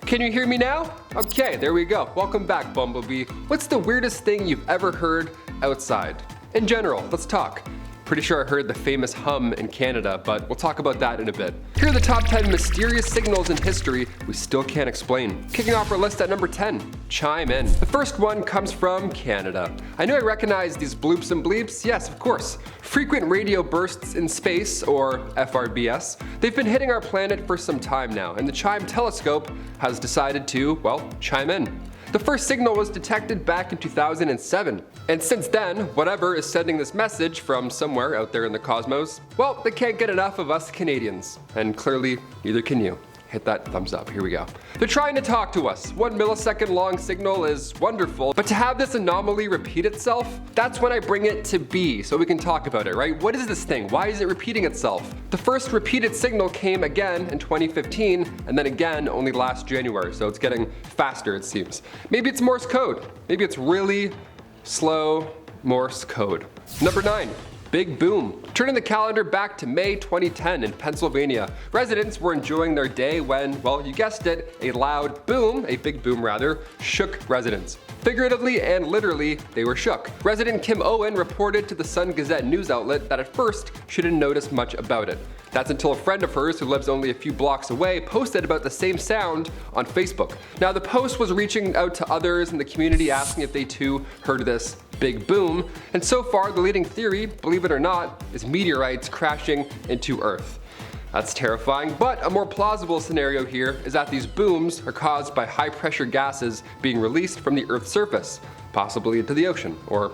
Can you hear me now? Okay, there we go. Welcome back, Bumblebee. What's the weirdest thing you've ever heard outside? In general, let's talk. Pretty sure I heard the famous hum in Canada, but we'll talk about that in a bit. Here are the top 10 mysterious signals in history we still can't explain. Kicking off our list at number 10, Chime In. The first one comes from Canada. I know I recognize these bloops and bleeps. Yes, of course. Frequent radio bursts in space, or FRBS. They've been hitting our planet for some time now, and the CHI.M.E telescope has decided to, well, chime in. The first signal was detected back in 2007, and since then, whatever is sending this message from somewhere out there in the cosmos, well, they can't get enough of us Canadians, and clearly, neither can you. Hit that thumbs up, here we go. They're trying to talk to us. 1 millisecond long signal is wonderful, but to have this anomaly repeat itself, that's when I bring it to B, so we can talk about it, right? What is this thing? Why is it repeating itself? The first repeated signal came again in 2015, and then again only last January, so it's getting faster it seems. Maybe it's Morse code. Maybe it's really slow Morse code. Number 9. Big boom. Turning the calendar back to May 2010 in Pennsylvania, residents were enjoying their day when, well, you guessed it, a loud boom, a big boom rather, shook residents. Figuratively and literally, they were shook. Resident C.H.I.M.E In reported to the Sun Gazette news outlet that at first she didn't notice much about it. That's until a friend of hers who lives only a few blocks away posted about the same sound on Facebook. Now the post was reaching out to others in the community asking if they too heard this big boom, and so far the leading theory, believe it or not, is meteorites crashing into Earth. That's terrifying, but a more plausible scenario here is that these booms are caused by high pressure gases being released from the Earth's surface, possibly into the ocean, or,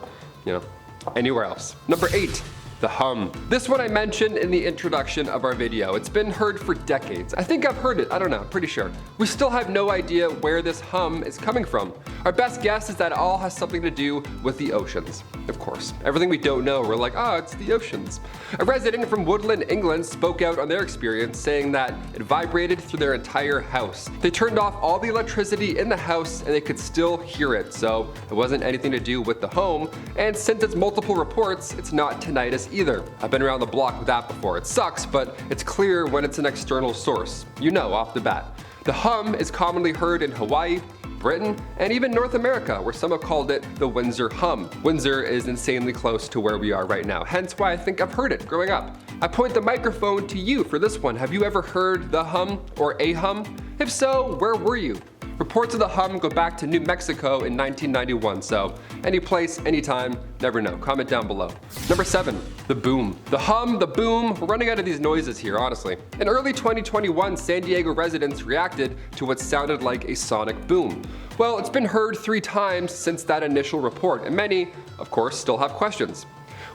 anywhere else. Number 8. The hum. This one I mentioned in the introduction of our video. It's been heard for decades. I think I've heard it, I don't know, pretty sure. We still have no idea where this hum is coming from. Our best guess is that it all has something to do with the oceans. Of course, everything we don't know, we're like, oh, it's the oceans. A resident from Woodland, England spoke out on their experience, saying that it vibrated through their entire house. They turned off all the electricity in the house and they could still hear it, so it wasn't anything to do with the home, and since it's multiple reports, it's not tinnitus either. I've been around the block with that before. It sucks, but it's clear when it's an external source. You know off the bat. The hum is commonly heard in Hawaii, Britain, and even North America, where some have called it the Windsor hum. Windsor is insanely close to where we are right now, hence why I think I've heard it growing up. I point the microphone to you for this one. Have you ever heard the hum or a hum? If so, where were you? Reports of the hum go back to New Mexico in 1991, so any place, anytime, never know. Comment down below. Number 7, the boom. The hum, the boom, we're running out of these noises here, honestly. In early 2021, San Diego residents reacted to what sounded like a sonic boom. Well, it's been heard 3 times since that initial report, and many, of course, still have questions.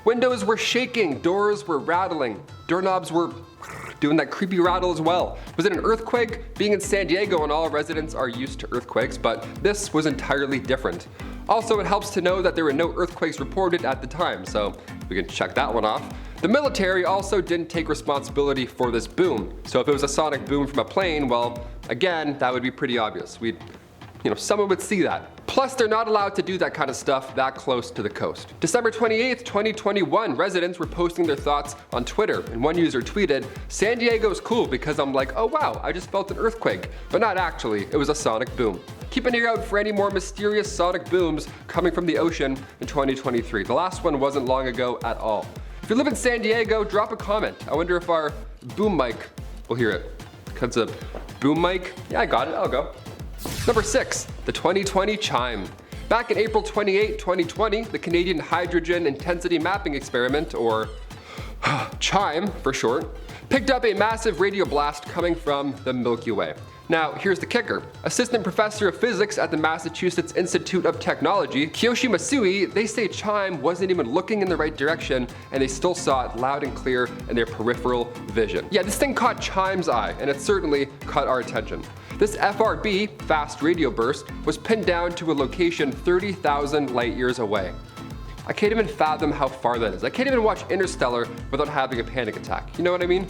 Windows were shaking, doors were rattling, doorknobs were doing that creepy rattle as well. Was it an earthquake? Being in San Diego and all residents are used to earthquakes, but this was entirely different. Also, it helps to know that there were no earthquakes reported at the time, so we can check that one off. The military also didn't take responsibility for this boom, so if it was a sonic boom from a plane, well, again, that would be pretty obvious. Someone would see that. Plus, they're not allowed to do that kind of stuff that close to the coast. December 28th, 2021, residents were posting their thoughts on Twitter, and one user tweeted, "San Diego's cool because I'm like, oh wow, I just felt an earthquake." But not actually, it was a sonic boom. Keep an ear out for any more mysterious sonic booms coming from the ocean in 2023. The last one wasn't long ago at all. If you live in San Diego, drop a comment. I wonder if our boom mic will hear it. Because a boom mic? Yeah, I got it, I'll go. Number 6, the 2020 CHI.M.E. Back in April 28, 2020, the Canadian Hydrogen Intensity Mapping Experiment, or CHI.M.E for short, picked up a massive radio blast coming from the Milky Way. Now, here's the kicker. Assistant Professor of Physics at the Massachusetts Institute of Technology, Kiyoshi Masui, they say CHI.M.E wasn't even looking in the right direction and they still saw it loud and clear in their peripheral vision. Yeah, this thing caught CHI.M.'s eye and it certainly caught our attention. This FRB, fast radio burst, was pinned down to a location 30,000 light years away. I can't even fathom how far that is. I can't even watch Interstellar without having a panic attack. You know what I mean?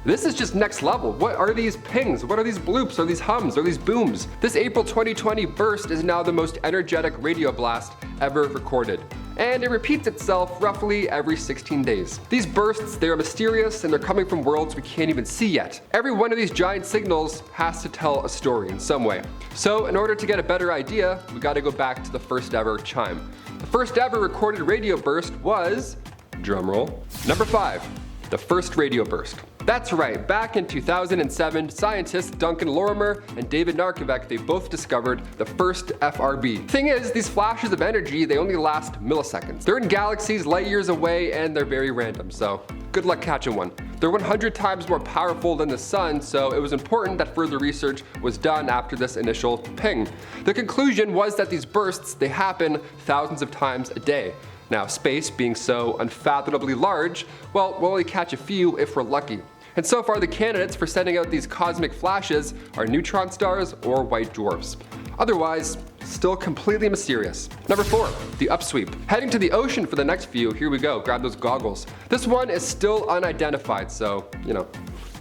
This is just next level. What are these pings? What are these bloops? Are these hums? Are these booms? This April 2020 burst is now the most energetic radio blast ever recorded. and it repeats itself roughly every 16 days. These bursts, they are mysterious and they're coming from worlds we can't even see yet. Every one of these giant signals has to tell a story in some way. So in order to get a better idea, we gotta go back to the first ever chime. The first ever recorded radio burst was, drumroll, number 5, the first radio burst. That's right, back in 2007, scientists Duncan Lorimer and David Narkovec, they both discovered the first FRB. Thing is, these flashes of energy, they only last milliseconds. They're in galaxies light years away and they're very random, so good luck catching one. They're 100 times more powerful than the sun, so it was important that further research was done after this initial ping. The conclusion was that these bursts, they happen thousands of times a day. Now, space being so unfathomably large, well, we'll only catch a few if we're lucky. And so far the candidates for sending out these cosmic flashes are neutron stars or white dwarfs. Otherwise, still completely mysterious. Number 4, the Upsweep. Heading to the ocean for the next few, here we go, grab those goggles. This one is still unidentified, so,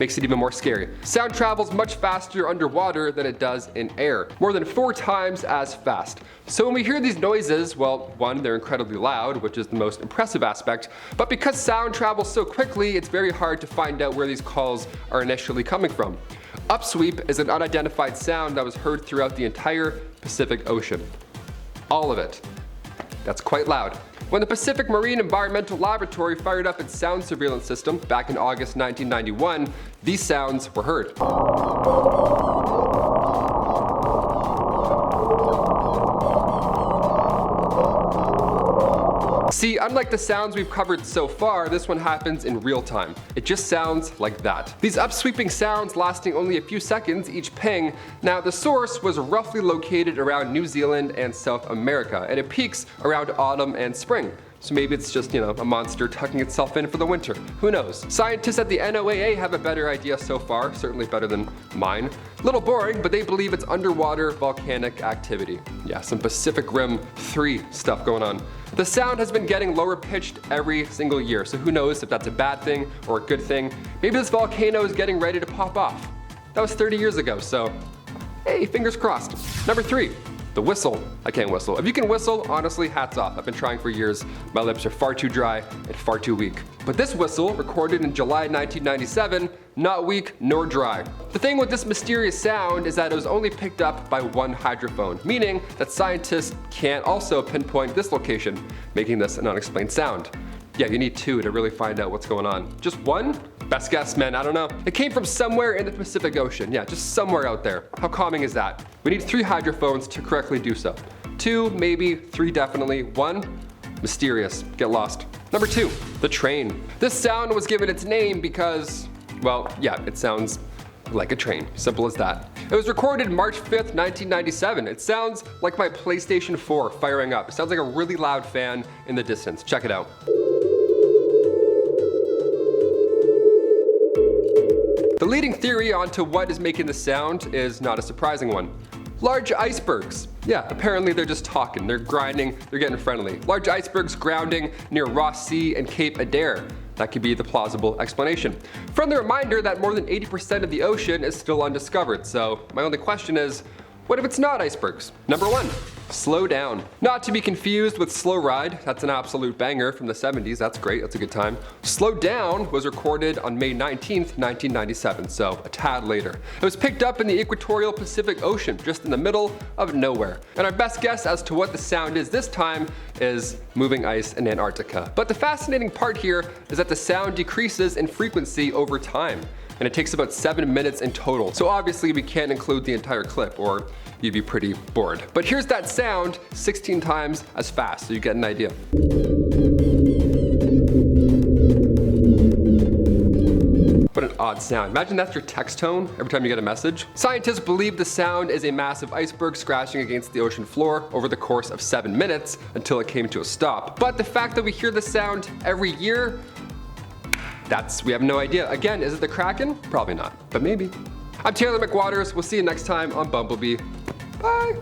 makes it even more scary. Sound travels much faster underwater than it does in air, more than 4 times as fast. So when we hear these noises, well, one, they're incredibly loud, which is the most impressive aspect, but because sound travels so quickly, it's very hard to find out where these calls are initially coming from. Upsweep is an unidentified sound that was heard throughout the entire Pacific Ocean. All of it. That's quite loud. When the Pacific Marine Environmental Laboratory fired up its sound surveillance system back in August 1991, these sounds were heard. See, unlike the sounds we've covered so far, this one happens in real time. It just sounds like that. These upsweeping sounds lasting only a few seconds each ping. Now, the source was roughly located around New Zealand and South America, and it peaks around autumn and spring. So maybe it's just, a monster tucking itself in for the winter. Who knows? Scientists at the NOAA have a better idea so far, certainly better than mine. A little boring, but they believe it's underwater volcanic activity. Yeah, some Pacific Rim 3 stuff going on. The sound has been getting lower pitched every single year, so who knows if that's a bad thing or a good thing. Maybe this volcano is getting ready to pop off. That was 30 years ago, so hey, fingers crossed. Number 3. The whistle. I can't whistle. If you can whistle, honestly, hats off. I've been trying for years. My lips are far too dry and far too weak. But this whistle, recorded in July 1997, not weak nor dry. The thing with this mysterious sound is that it was only picked up by one hydrophone, meaning that scientists can't also pinpoint this location, making this an unexplained sound. Yeah, you need 2 to really find out what's going on. Just 1? Best guess, man, I don't know. It came from somewhere in the Pacific Ocean. Yeah, just somewhere out there. How calming is that? We need 3 hydrophones to correctly do so. 2, maybe, 3 definitely. 1, mysterious, get lost. Number 2, the train. This sound was given its name because, well, yeah, it sounds like a train. Simple as that. It was recorded March 5th, 1997. It sounds like my PlayStation 4 firing up. It sounds like a really loud fan in the distance. Check it out. The leading theory onto what is making the sound is not a surprising one. Large icebergs. Yeah, apparently they're just talking, they're grinding, they're getting friendly. Large icebergs grounding near Ross Sea and Cape Adare. That could be the plausible explanation. Friendly reminder that more than 80% of the ocean is still undiscovered, so my only question is, what if it's not icebergs? Number 1, slow down. Not to be confused with Slow Ride. That's an absolute banger from the 70s. That's great, that's a good time. Slow Down was recorded on May 19th, 1997, so a tad later. It was picked up in the equatorial Pacific Ocean, just in the middle of nowhere. And our best guess as to what the sound is this time is moving ice in Antarctica. But the fascinating part here is that the sound decreases in frequency over time, and it takes about 7 minutes in total. So obviously we can't include the entire clip or you'd be pretty bored. But here's that sound 16 times as fast, so you get an idea. What an odd sound. Imagine that's your text tone every time you get a message. Scientists believe the sound is a massive iceberg scratching against the ocean floor over the course of 7 minutes until it came to a stop. But the fact that we hear the sound every year, we have no idea. Again, is it the Kraken? Probably not, but maybe. I'm Taylor McWaters. We'll see you next time on Bumblebee. Bye.